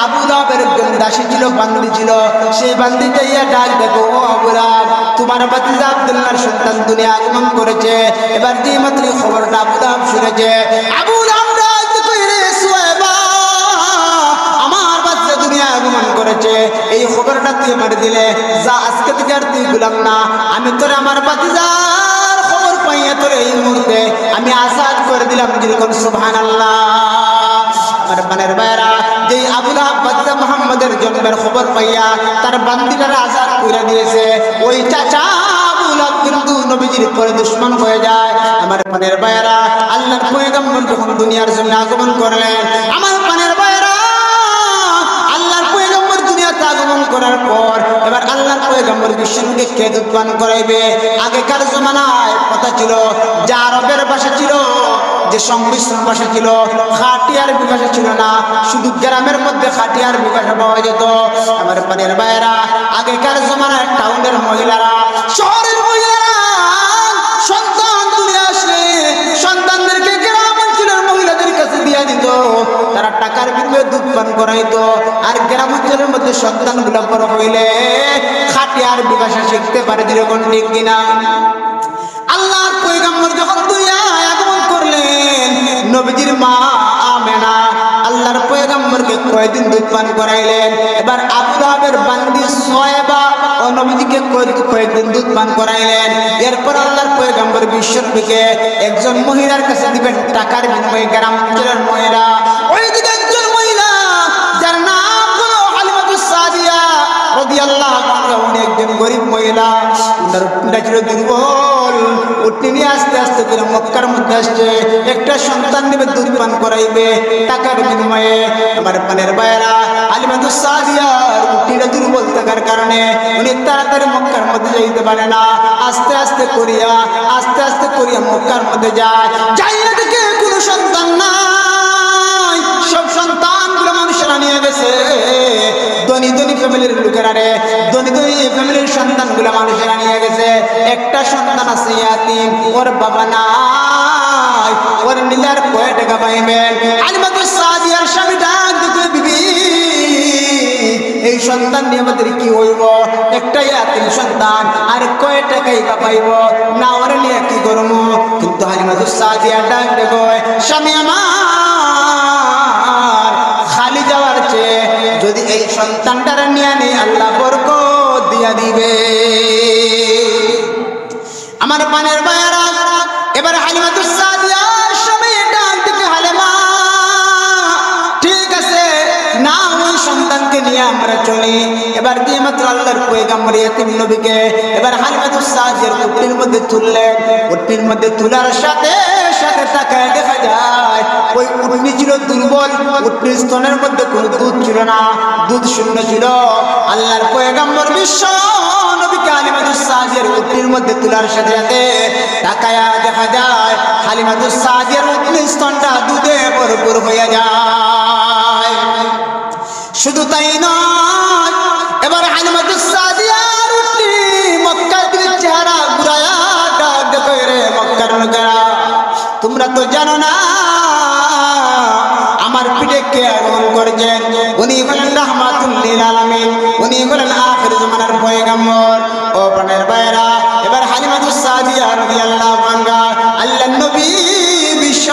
আবু লাহাবের একজন দাসী ছিল, বান্দি ছিল, সেই বান্দিকে ইয়া ডাক দেখো, ও আবু লাহাব, তোমার ভাতিজা আব্দুল্লাহর সন্তান দুনিয়া আগমন করেছে। এবার যে মাত্র খবরটা আবু লাহাব শুনেছে, আবু লাহাব ডাক দেখো, রে সুহাইবা, আমার বাচ্চা দুনিয়া আগমন করেছে, এই খবরটা তুই আমার দিলে, যা আজকে থেকে আর তুই গোলাম না, আমি তোর আমার ভাতিজার খবর পাইয়া তোর এই মুহূর্তে আমি আজাদ করে দিলাম। যেরকম সুবহানাল্লাহ। আমার পানের ভাইরা, যেই আবু লাহাব বাচ্চা মুহাম্মদের জন্মের খবর পাইয়া তার বান্দিটারে আজাদ করে দিয়েছে, ওই চাচা আবু লাহাব কিন্তু নবীজির পরে দুশমন হয়ে যায়। আমার পানের ভাইরা, আল্লাহর পয়গম্বর যখন দুনিয়ার জমিনে আগমন করলেন, আমার পানের ভাইরা, আল্লাহর পয়গম্বর দুনিয়াতে আগমন করার পর এবার আল্লাহর পয়গম্বর বিশ্বকে কে দুধ পান করাইবে? আগেকার জমানায় কথা ছিল যে আরবের ভাষা ছিল, যে সংমিশ্রণ ভাষা ছিল, খাঁটি আরবি ভাষা ছিল না, শুধু গ্রামের মধ্যে খাঁটি আরবি ভাষা পাওয়া যেত। আমার পানের ভাইয়েরা, আগেকার জমানায় টাউনের মহিলারা, শহরের মহিলারা সন্তান তুলে আসলে সন্তানদেরকে গ্রাম অঞ্চলের মহিলাদের কাছে দিয়ে দিত, তারা টাকার বিনিময়ে দুধ পান করাইতো। আর গ্রাম অঞ্চলের মধ্যে সন্তানগুলো বড় হইলে খাঁটি আরবি ভাষা শিখতে পারে। যেরকম ঠিক কিনা? আল্লাহর পয়গম্বর যখন দুনিয়ায় আগমন করলেন, নবীজির মা আমেনা আল্লাহর পয়গম্বরকে কয়েকদিন দুধ পান করাইলেন। এবার আবু লাহাবের বান্দি সুহাইবা ও নবীজিকে কয়েকদিন দুধ পান করাইলেন। এরপর আল্লাহর পয়গম্বর বিশ্বনবীকে একজন মহিলার কাছে দিবেন টাকার বিনিময়ে। গ্রাম অঞ্চলের মহিলা, ওইদিকে একজন মহিলা যার নাম হলো হালিমাতুস সাদিয়া রাদিয়াল্লাহু আনহা, উনি একজন গরিব মহিলা, তার পিতা ছিল দুর্বল, উটনি নিয়ে আস্তে আস্তে করে মক্কার মধ্যে আসছে একটা সন্তান নেবে দুধ পান করাইবে টাকার বিনিময়ে আমার পানের ভাইয়েরা হালিমাতুস সাদিয়ার উটনিটা দুর্বল থাকার কারণে উনি তাড়াতাড়ি মক্কার মধ্যে যাইতে পারে না আস্তে আস্তে করিয়া মক্কার মধ্যে যায় যাইয়া দেখে কোনো সন্তান নাই সব সন্তানগুলো মানুষেরা নিয়ে গেছে ধনী ধনী ফ্যামিলির লোকেরা রে ধনী ধনী ফ্যামিলির সন্তানগুলো মানুষেরা নিয়ে গেছে একটা সন্তান আছে ইয়াতিম ওর বাবা নাই ওর নীলার কয় টাকা পাইবেন হালিমাতুস সাদিয়ার স্বামী ডাক দিতে বিবি এই সন্তান নিয়ে আমাদের কি হইব একটা ইয়াতিম সন্তান আর কয় টাকাই বা পাইব না ওর নিয়ে কি করব কিন্তু হালিমাতুস সাদিয়া ডাক দেখো স্বামী আমার খালি যাওয়ার চেয়ে যদি এই সন্তানটার নিয়ে নেই আল্লাহ বরকত দিয়া দিবে আমার পানের ভাইয়েরা এবার হালিমাতুস সাদিয়া স্বামী ডাক দিকে হালিমা ঠিক আছে না ওই সন্তানকে নিয়ে আমরা চলি এবার দিয়ে মাত্র আল্লাহর পয়গম্বর ইয়াতিম নবীকে এবার হালিমাতুস সাদিয়ার উটনির মধ্যে তুললেন উটনির মধ্যে তোলার সাথে সাথে তাকায় দেখা যায় ওই উটনি ছিল দুর্বল উটনির স্তনের মধ্যে কোনো দুধ ছিল না দুধ শূন্য ছিল আল্লাহর পয়গম্বর বিশ্ব নবীকে হালিমাতুস সাদিয়ার উটনির মধ্যে তোলার সাথে সাথে তাকায় দেখা যায় হালিমাতুস সাদিয়ার উটনির স্তনটা দুধে ভরপুর হয়ে যায় শুধু তাই নয় এবার হালিমাতুস সাদিয়ার উটনি মক্কার দিকে চেহারা ঘুরায়া ডাক দেখো রে মক্কার লোকেরা তোমরা তো জানো না আমার পিঠে কে আগমন করেছেন উনি হলেন রাহমাতুল লিল আলামিন উনি হলেন আখির জামানার পয়গম্বর ও প্রাণের ভাইয়েরা এবার হালিমাতুস সাদিয়া রাদিয়াল্লাহু আনহা আল্লাহর নবী বিশ্ব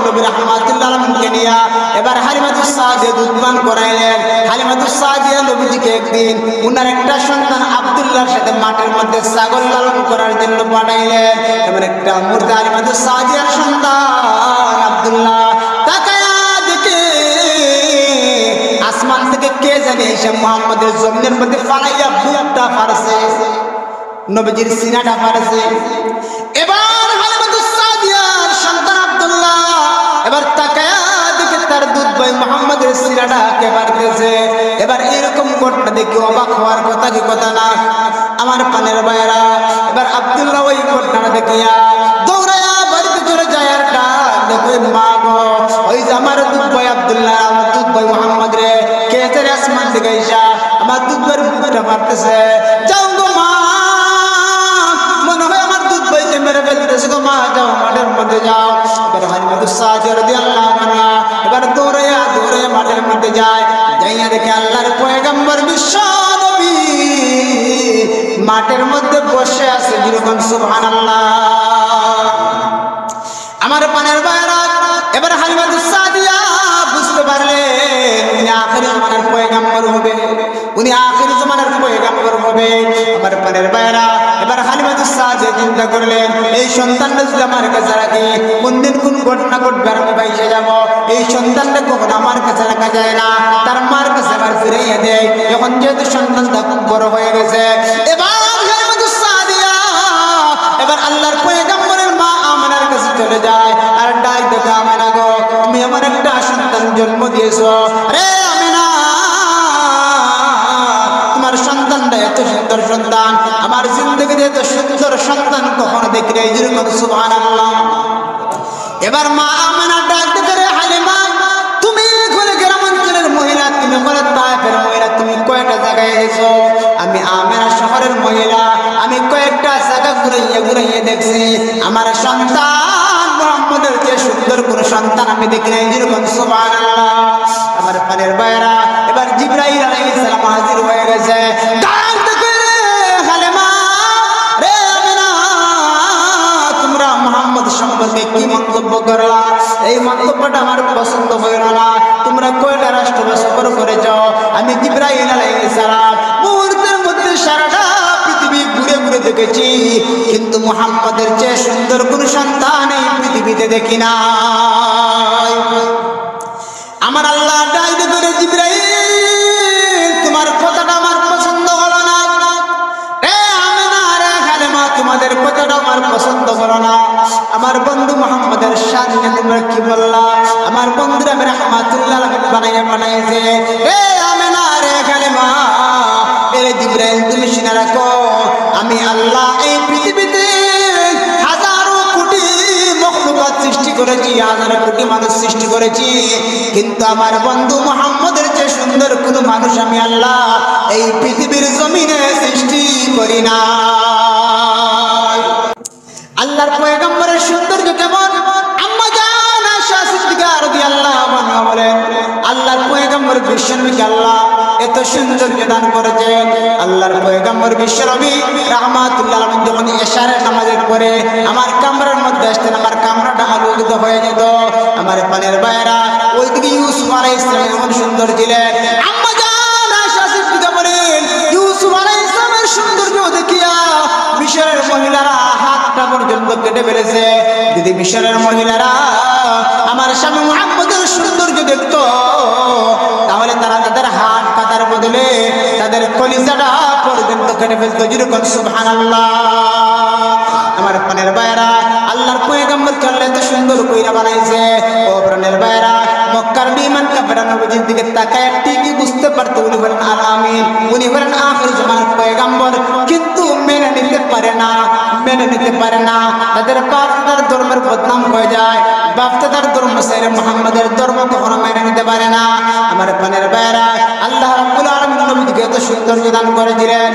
নবী রাহমাতুল লিল আলামিনকে নিয়া এবার হালিমাতুস সাদিয়া দুধ পান করাইলেন হালিমাতুস সাদিয়া নবীজিকে একদিন উনার একটা সন্তান আব্দুল্লাহর সাথে মাঠের মধ্যে ছাগল লালন করার জন্য পাঠাইলেন এবার একটা মুহূর্তে হালিমাতুস সাদিয়ার সন্তান আব্দুল্লাহ তাকায়া দেখে আসমান থেকে কে জানে এসে মুহাম্মদের জমিনের মধ্যে ফালাইয়া বুকটা ফাড়ছে নবীজির সিনাটা ফাড়ছে এবার হালিমাতুস সাদিয়ার সন্তান আব্দুল্লাহ এবার তাকায়া দেখে তার দুধ ভাই মুহাম্মদের সিনাটা কে ফাড়তেছে এবার এরকম ঘটনা দেখে অবাক হওয়ার কথা কি কথা না আমার পানের ভাইয়েরা এবার আব্দুল্লাহ ওই ঘটনা দেখিয়া দৌড়ায়া বাড়িতে চলে যায় আর ডাক দেখো মা গো ওই যে আমার দুধ ভাই আব্দুল্লাহ আমার দুধ ভাই মুহাম্মদ রে কে তেরে আসমান থেকে আইসা আমার দুধ ভাইয়ের মুখটা মারতেছে যাও গো মা মনে হয় আমার দুধ ভাইকে মেরে ফেলতেছে গো মা যাও মাঠের মধ্যে যাও এবার হালিমাতুস সাদিয়া রাদিয়াল্লাহু আনহা এবার দৌড়ায়া মাঠের মধ্যে যায় যাইয়া দেখে আল্লাহর পয়গম্বর বিশ্ব নবী মাঠের মধ্যে বসে আছে যেরকম সুবহানাল্লাহ আমার পানের ভাইরা এবার হালিমাতুস সাদিয়া বুঝতে পারলেন উনি আখির জামানার পয়গম্বর হবে উনি আখির জামানার পয়গম্বর হবে আমার পানের ভাইরা এবার হালিমাতুস সাদিয়া চিন্তা করলেন এই সন্তানটা যদি আমার কাছে রাখি কোনদিন কোন ঘটনা ঘটবে আমি বাইসে যাব এই সন্তানটা কখন আমার কাছে রাখা যায় না তার মার কাছে আবার ফিরাইয়া দেয় এখন যেহেতু সন্তানটা খুব বড় হয়ে গেছে এবার হালিমাতুস সাদিয়া এবার আল্লাহর পয়গম্বরের মা আমিনার কাছে চলে যায় আর ডাক দেখো আমিনা গো তুমি আমার একটা সন্তান জন্ম দিয়েছো আরে আমিনা তোমার সন্তানটা এত সুন্দর সন্তান আমার জিন্দেগিতে এত সুন্দর সন্তান কখনো দেখি নাই যেরকম সুবহানাল্লাহ এবার মা আমিনা ডাক দেখে রে হালিমা তুমি ঘরে গ্রামাঞ্চলের মহিলা তুমি ঘরে তায়েফের মহিলা তুমি কয়টা জায়গায় গেছো আমি আমিনা শহরের মহিলা আমি কয়েকটা জায়গা ঘুরাইয়া দেখছি আমার সন্তান মুহাম্মদের চেয়ে সুন্দর কোন সন্তান আমি দেখি নাই যেরকম সুবহানাল্লাহ আমার পানের ভাইরা এবার জিবরাইল আলাইহিস সালাম হাজির হয়ে গেছে ডাক দেখে রে হালিমা রে আমিনা তোমরা মুহাম্মদ সম্পর্কে কি মন্তব্য করলা এই মন্তব্যটা আমার পছন্দ হইল না তোমরা কয়টা রাষ্ট্র সফর করেছ আমি জিবরাইল আলাইহিস সালাম মুহূর্তের মধ্যে সারাটা পৃথিবী ঘুরে ঘুরে দেখেছি কিন্তু মুহাম্মদের চেয়ে সুন্দর কোন সন্তান এই পৃথিবীতে দেখি না আমার আল্লাহ ডাক করে জিবরাইল তোমার কথাটা আমার পছন্দ হলো না রে আমিনা রে হালিমা তোমাদের কথাটা আমার আমার পছন্দ করো না। আমার বন্ধু মুহাম্মদের শান নিয়ে তোমরা কি বললা? আমার বন্ধুরা রাহমাতুল্লাহ বানাইছে রে আমেনা রে কালেমা এরে জিবরাইল তুমি শুনে রাখো, আমি আল্লাহ এই পৃথিবীতে হাজারো কোটি মখলুকাত সৃষ্টি করেছি, হাজারো কোটি মানুষ সৃষ্টি করেছি, কিন্তু আমার বন্ধু মুহাম্মদের চেয়ে সুন্দর কোনো মানুষ আমি আল্লাহ এই পৃথিবীর জমিনে সৃষ্টি করি না। আল্লাহর পয়গম্বরের সৌন্দর্য কেমন? আম্মা জান আয়েশা সিদ্দিকা রাদিয়াল্লাহু আনহা বলেন, আল্লাহর পয়গম্বর বিশ্বনবীকে আল্লাহ এত সৌন্দর্য দান করেছেন। আল্লাহর পয়গম্বর বিশ্বনবী রাহমাতুল্লাহ আলাইহি যখন ইশারের নামাজের পরে আমার কামরার মধ্যে আসতেন, আমার কামরাটা আলোকিত হয়ে যেত। আমার পানের ভাইরা ওইদিকে ইউসুফ আলাইহিস সালাম এমন সুন্দর ছিলেন। আম্মা জান আয়েশা সিদ্দিকা বলেন, ইউসুফ আলাইহিস সালামের সৌন্দর্য দেখিয়া মিশরের মহিলারা হাতটা পর্যন্ত কেটে ফেলেছে। যদি মিশরের মহিলারা আমার স্বামী মুহাম্মদের সৌন্দর্য দেখত, তাহলে তারা তাদের হাত কাটার বদলে তাদের কলিজাটা পর্যন্ত কেটে ফেলতো। যেরকম সুবহানাল্লাহ। আমার প্রাণের ভাইরা আল্লাহর পয়গম্বর চললে এত সুন্দর কইরা বানাইছে। ও প্রাণের ভাইরা মক্কার বিমান কাফেররা নবীজির দিকে তাকায় ঠিকই বুঝতে পারতো উনি হলেন আল আমিন, উনি হলেন আখির জামানার পয়গম্বর, কিন্তু মেনে নিতে পারে না, মেনে নিতে পারে না। তাদের বাপ-দাদার ধর্মের বদনাম হয়ে যায়, বাপ-দাদার ধর্ম ছেড়ে মুহাম্মদের ধর্ম কখনো মেনে নিতে পারে না। আমার প্রাণের ভাইরা আল্লাহ রাব্বুল আলামিন নবীকে এত সৌন্দর্য দান করেছিলেন।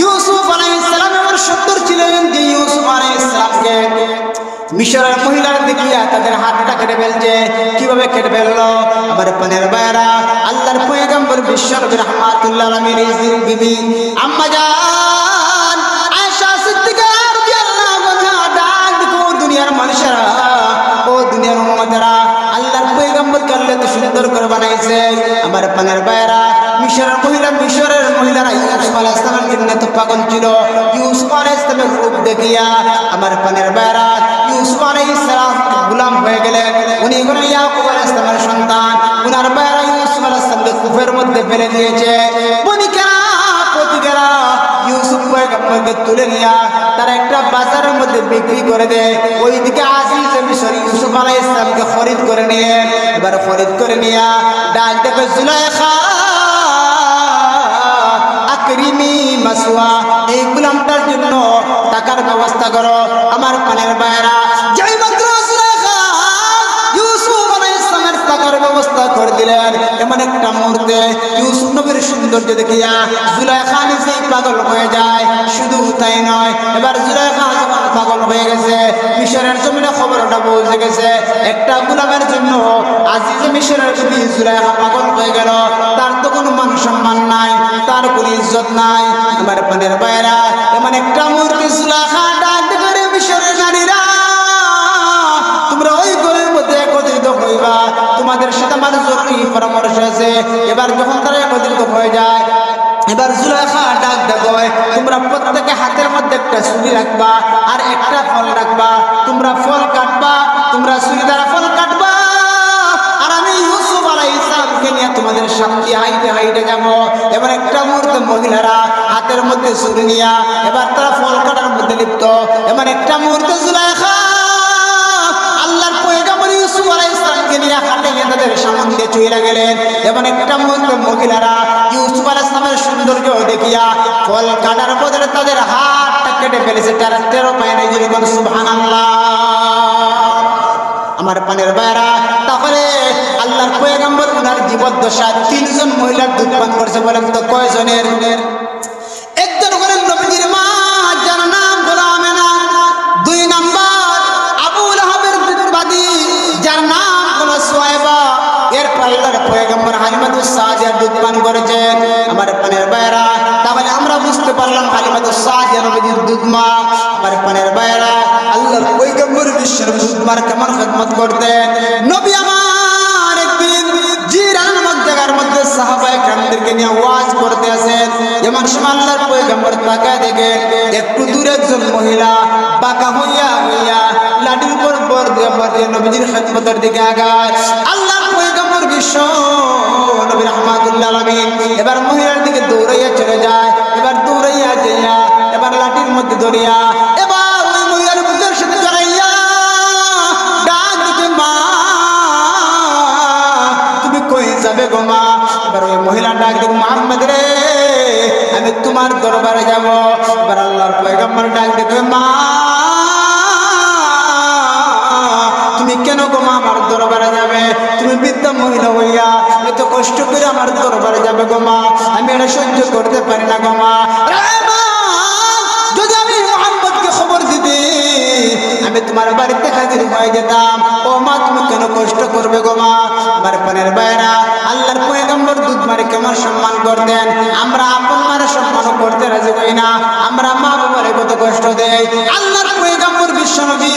ইউসুফ আলাইহিস সালাম এমন সুন্দর ছিলেন যে ইউসুফ আলাইহিস সালামকে মিশরের মহিলারা দেখিয়া তাদের হাতটা কেটে ফেলছে। কিভাবে কেটে ফেললো? আমার প্রাণের ভাইরা আল্লাহর পয়গম্বর বিশ্বনবী রাহমাতুল্লাহ আলাইহি বিবি আম্মা জান আয়েশা সিদ্দিকা রাদিয়াল্লাহু আনহা ডাক দিও, দুনিয়ার মানুষেরা, ও দুনিয়ার উম্মতেরা, আল্লাহর পয়গম্বরকে আল্লাহ এত সুন্দর করে বানাইছে। আমার প্রাণের ভাইরা মিশরের মহিলারা ইউসুফ আলাইহিস সালামের জন্য এত পাগল ছিল। ইউসুফ আলাইহিস সালামের রূপ দেখিয়া আমার প্রাণের ভাইরা ইউসুফ আলাইহিস সালাম গোলাম হয়ে গেলেন। উনি হলেন ইয়াকুব আলাইহিস সালামের সন্তান। উনার ভাইরা ইউসুফ আলাইহিস সালামকে কূপের মধ্যে ফেলে দিয়েছে। বণিকেরা প্রতিকেরা ইউসুফ পয়গম্বরকে তুলে নিয়ে তারা একটা বাজারের মধ্যে বিক্রি করে দেয়। ওইদিকে আজিজ মিশর ইউসুফ আলাইহিস সালামকে খরিদ করে নিয়ে, এবার খরিদ করে নিয়ে ডাক দেবে জুলাইখা আকরিমি মাসওয়া, এই গোলামটার জন্য টাকার ব্যবস্থা করো। আমার পানের ভাইরা যেই মাত্র জুলাইখা ইউসুফ আলাইহিস সালামের টাকার ব্যবস্থা করে দিলেন, এমন একটা মুহূর্তে ইউসুফ নবীর সৌন্দর্য দেখিয়া জুলাইখা নিজেই পাগল হয়ে যায়। শুধু তাই নয়, এবার জুলাইখা যখন পাগল হয়ে গেছে, মিশরের জমিনে খবরটা পৌঁছে গেছে, একটা গোলামের জন্য আজিজ মিশরের বিবি জুলাইখা পাগল হয়ে গেল। তার তো কোনো মান সম্মান নাই, তার কোনো ইজ্জত নাই। আমার প্রাণের ভাইরা এমন একটা মুহূর্তে জুলাইখা ডাক করে, মিশরের নারীরা তোমরা ওই ঘরের মধ্যে একত্রিত হইবা, তোমাদের সাথে আমার জরুরি পরামর্শ আছে। এবার যখন তারা একত্রিত হয়ে যায়, এবার জুলাইখা ডাক দেখো, তোমরা প্রত্যেকে হাতের মধ্যে একটা ছুরি রাখবা আর একটা ফল রাখবা, তোমরা ফল কাটবা, তোমরা ছুরি দ্বারা ফল কাটবা, আর আমি ইউসুফ আলাইহিস সালামকে নিয়ে তোমাদের সামনে হাইটে হাইটে যাবো। এবার একটা মুহূর্তে মহিলারা হাতের মধ্যে ছুরি নিয়া এবার তারা ফল কাটার মধ্যে লিপ্ত। এবার একটা মুহূর্তে জুলাইখা আল্লাহর পয়গম্বর ইউসুফ আলাইহিস সালামকে নিয়ে হাঁটে গিয়ে তাদের সামনে চলে গেলেন। এবার একটা মুহূর্তে মহিলারা ইউসুফ আলাইহিস সালামের সৌন্দর্য দেখিয়া ফল কাটার বদলে তাদের হাতটা কেটে ফেলেছে। তারা টেরও পায় না। যেরকম সুবহানাল্লাহ। আমার পানের ভাইরা তাহলে আল্লাহর পয়গম্বর ওনার জীবদ্দশা 3 জন মহিলার দুধ পান করছে। বলেন তো কয়জনের? একজন হলেন নবীজির মা, যার নাম হলো আমেনা। 2 নাম্বার আবু লাহাবের বাদী, যার নাম হলো সুয়াইবা। এরপর আল্লাহর পয়গম্বর হালিমাতুস সাদিয়ার দুধ পান করেছেন। আমার পানের ভাইরা তাহলে আমরা বুঝতে পারলাম হালিমাতুস সাদিয়া নবীজির দুধ মা। আমার পানের ভাইরা আল্লাহর পয়গম্বর বিশ্বের দুধ মার কেমন খিদমত করতেন। নবী আমার একদিন জিরান নামক জায়গার মধ্যে সাহাবায়ে কেরামদেরকে নিয়ে ওয়াজ করতে আসেন। যেমন সময় আল্লাহর পয়গম্বর তাকায় দেখে একটু দূরে একজন মহিলা বাঁকা হইয়া লাঠির উপর বর দিয়ে নবীজির খিদমতের দিকে আগায়। আল্লাহর পয়গম্বর বিশ্ব নবী রাহমাতুল্লাহ আলাইহি এবার মহিলার দিকে দৌড়াইয়া চলে যায়। এবার দৌড়াইয়া যাইয়া এবার লাঠির মধ্যে ধরিয়া এবার ওই মহিলার মহিলা ডাক দেব মুহাম্মদ রে আমি তোমার দরবারে যাব। এবার আল্লাহর পয়গম্বর ডাক দেবে মা তুমি কেন গো মা আমার দরবারে যাবে? তুমি বৃদ্ধা মহিলা হইয়া এত কষ্ট করে আমার দরবারে যাবে গো মা, আমি এটা সহ্য করতে পারি না গো মা। যদি আমি মুহাম্মদকে খবর দিতে আমি তোমার বাড়িতে হাজির হয়ে যেতাম। ও মা তুমি কেন কষ্ট করবে গো মা? আমার প্রাণের ভাইরা আল্লাহর পয়গম্বর দুধ মারে কেমন সম্মান করতেন। আমরা আপন মারে সম্মান করতে রাজি হই না, আমরা মা বাবারে কত কষ্ট দেই। আল্লাহর পয়গম্বর বিশ্বনবী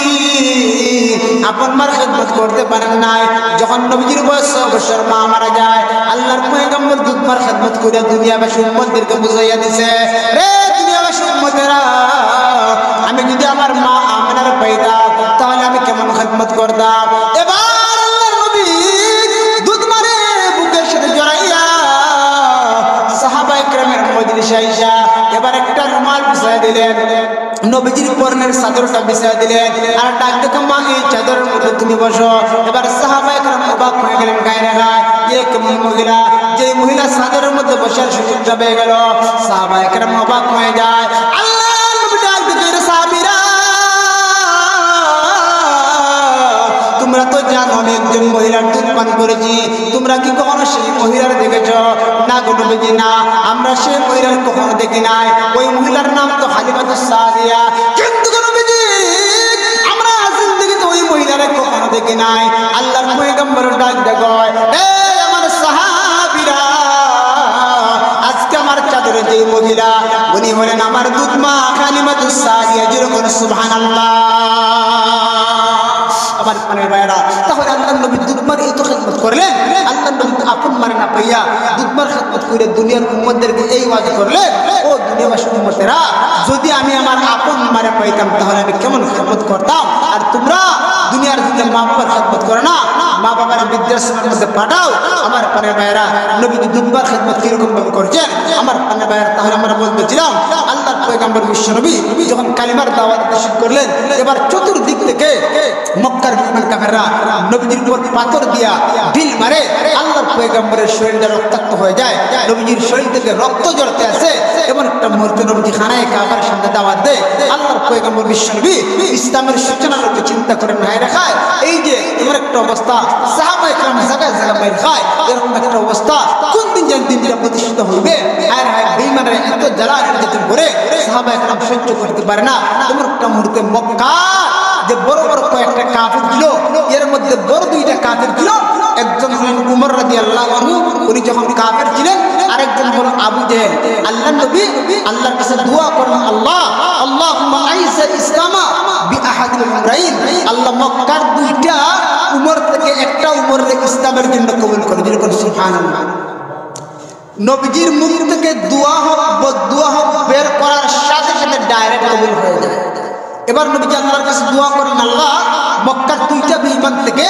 আপন মার খেদমত করতে পারেন নাই। যখন নবীজির বয়স 6 বছর মা মারা যায়, আল্লাহর পয়গম্বর দুধ মার খেদমত করে দুনিয়াবাসী উম্মতদেরকে বুঝাইয়া দিছে, রে দুনিয়াবাসী উম্মতেরা আমি যদি আমার মা আমিনার পাইতাম তাহলে আমি কেমন খেদমত করতাম। এবার আল্লাহর নবী দুধ মারে বুকের সাথে জড়াইয়া সাহাবায়ে কেরামের মজলিসে আইসা এবার একটা রুমাল বিছায়া দিলেন, নবীজির পরনের চাদরটা বিছায়া দিলেন, আর ডাক দেখো মা এই চাদরের মধ্যে তুমি বসো। এবার সাহাবায়ে কেরাম অবাক হয়ে গেলেন, গায়ে গায় এ কেমন মহিলা, যে মহিলা চাদরের মধ্যে বসার সুযোগটা পেয়ে গেল। সাহাবায়ে কেরাম অবাক হয়ে যায়। আল্লাহর নবী ডাক দিলেন, সাহাবীরা তোমরা তো জানো আমি একজন মহিলার দুধ পান করেছি, তোমরা কি কখনো সেই মহিলার দেখেছ? না গো নবীজি না, আমরা সেই মহিলার কখনো দেখি নাই। ওই মহিলার নাম তো হালিমাতুস সাদিয়া, কিন্তু গো নবীজি আমরা জিন্দেগিতে ওই মহিলারে কখনো দেখি নাই। আল্লাহর পয়গম্বর ডাক দেয়, এই আমার সাহাবীরা আজকে আমার চাদরে যে মহিলা উনি হলেন আমার দুধ মা হালিমাতুস সাদিয়া। যেরকম সুবহানাল্লাহ। আমার প্রাণের ভাইরা তাহলে আল্লাহর নবী দুধমার এত খেদমত করলেন, আল্লাহর নবী আপন মারে না পাইয়া দুধমার খেদমত করে দুনিয়ার উম্মতদেরকে এই ওয়াজ করলেন, ও দুনিয়াবাসী উম্মতেরা যদি আমি আমার আপন মারে পাইতাম তাহলে আমি কেমন খেদমত করতাম। আর তোমরা দুনিয়ার দিকে মা বাবার খেদমত করে না, মা বাবার বৃদ্ধাশ্রমের মধ্যে পাঠাও। আমার প্রাণের ভাইরা নবী দুধমার খেদমত কিরকম ভাবে করছেন আমার প্রাণের ভাইরা। তাহলে আমরা বলতেছিলাম আল্লাহর পয়গম্বর বিশ্বনবী যখন কালিমার দাওয়াত পেশ করলেন, এবার চতুর্দিক থেকে মক্কার বিমান কাফেররা নবীজির উপর পাথর দিয়া ঢিল মারে, আল্লাহর পয়গম্বরের শরীরটা রক্তাক্ত হয়ে যায়, নবীজির শরীর থেকে রক্ত ঝরতে আসে। এমন একটা মুহূর্তে নবীজি খানায় কাবার সামনে দাওয়াত দেয়। আল্লাহর পয়গম্বর বিশ্বনবী ইসলামের সূচনার লোকে চিন্তা করেন হায় রেখায় এই যে এমন একটা অবস্থা, সাহাবায়ে কেরাম জায়গায় জায়গায় মাইর খায়, এরকম একটা অবস্থা কোন দিন যেন দিনটা প্রতিষ্ঠিত হইবে। হায় হায় বেঈমানরা এত জ্বালা নির্যাতন করে সাহাবায়ে কেরাম সহ্য করতে পারে না। এমন একটা মুহূর্তে মক্কা যে বড় বড় কয়েকটা কাফির ছিল, এর মধ্যে বড় দুইটা কাফির ছিল। একজন হলেন উমর রাদিয়াল্লাহু আনহু, উনি যখন কাফির ছিলেন, আরেকজন হলো আবু জেহেল। আল্লাহর নবী আল্লাহর কাছে দোয়া করেন, আল্লাহ আল্লাহুম্মা আইসা ইসলামা বিআহাদিল উমরাইন, আল্লাহ মক্কার দুইটা উমর থেকে একটা উমরের ইসলামের জন্য কবুল করে দিলেন। সুবহানাল্লাহ। নবীজির মুখ থেকে দোয়া হোক বদদোয়া হোক বের করার সাথে সাথে ডাইরেক্ট কবুল হয়ে যায়। এবার নবীজি আল্লাহর কাছে দোয়া করেন, আল্লাহ মক্কার দুইটা বেঈমান থেকে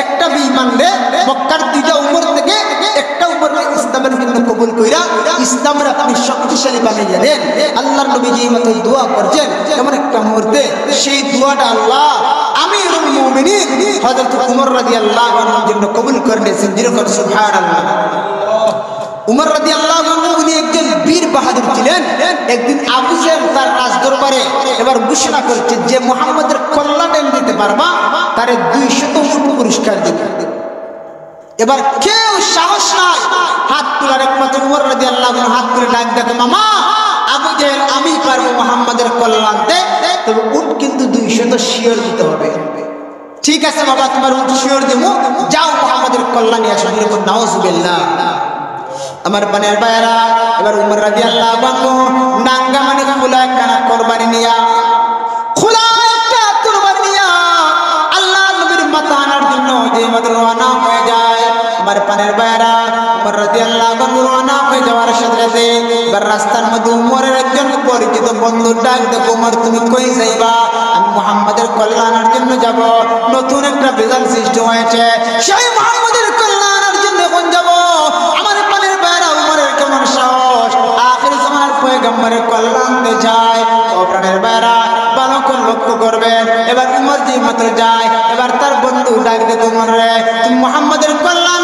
একটা বেঈমান রে মক্কার দুইটা উমর থেকে একটা উমর ইসলামের জন্য কবুল কইরা ইসলামের আপনি শক্তিশালী বানিয়ে দেন। আল্লাহর নবীজি এই মতো দোয়া করছেন। এমন একটা মুহূর্তে সেই দোয়াটা আল্লাহ আমিরুল মুমিনিন হযরত উমর রাদিয়াল্লাহু আনহুর জন্য কবুল করে নিয়েছেন। যেরকম সুবহানাল্লাহ। উমর রাদিয়াল্লাহু আনহু উনি একজন বীর বাহাদুর ছিলেন। একদিন আবু জেহেল তার রাজদরবারে এবার ঘোষণা করছে যে মুহাম্মদের কল্যাণ দিতে পারবা তারে 200 উট পুরস্কার দিবে। এবার কেউ সাহস নাই হাত তোলার, একমাত্র উমর রাদিয়াল্লাহু আনহু হাত তুলে ডাক দেখো, মামা আবু জেহেল আমি পারবো মুহাম্মদের কল্যাণ দিতে, তবে উট কিন্তু 200 শিওর দিতে হবে। ঠিক আছে বাবা তোমার উট শিওর দেব, যাও মুহাম্মদের কল্যাণ নিয়ে আসো। এরকম নাউজুবিল্লাহ। আমার বানের ভাইরা এবার উমর রাদিয়াল্লাহু আনহু নাঙ্গা মানে খোলা একখানা কুরবানি নিয়া, খোলা একটা কুরবানি নিয়া আল্লাহর নবীর মাথা আনার জন্য যে মাত্র রওনা হয়ে যায়। আমার বানের ভাইরা উমর রাদিয়াল্লাহু আনহু রওনা হয়ে যাওয়ার সাথে সাথে এবার রাস্তার মধ্যে উমরের একজন পরিচিত বন্ধু ডাক দেখো, উমর তুমি কই যাইবা? আমি মুহাম্মাদের কল্যাণের জন্য যাব। নতুন একটা বেজাল সৃষ্টি হয়েছে, সেই মুহাম্মাদের কল্যাণের জন্য এখন যাব। আমার বানের ভাইরা উমরের কেমন সাহস, আখির জামানার পয়গম্বরের কল্যাণ দে যায়। ও প্রাণের ভাইরা ভালো করে লক্ষ্য করবেন। এবার উমর যে মাত্র যায়, এবার তার বন্ধু ডাক দেখো, উমর রে তুমি মুহাম্মাদের কল্যাণ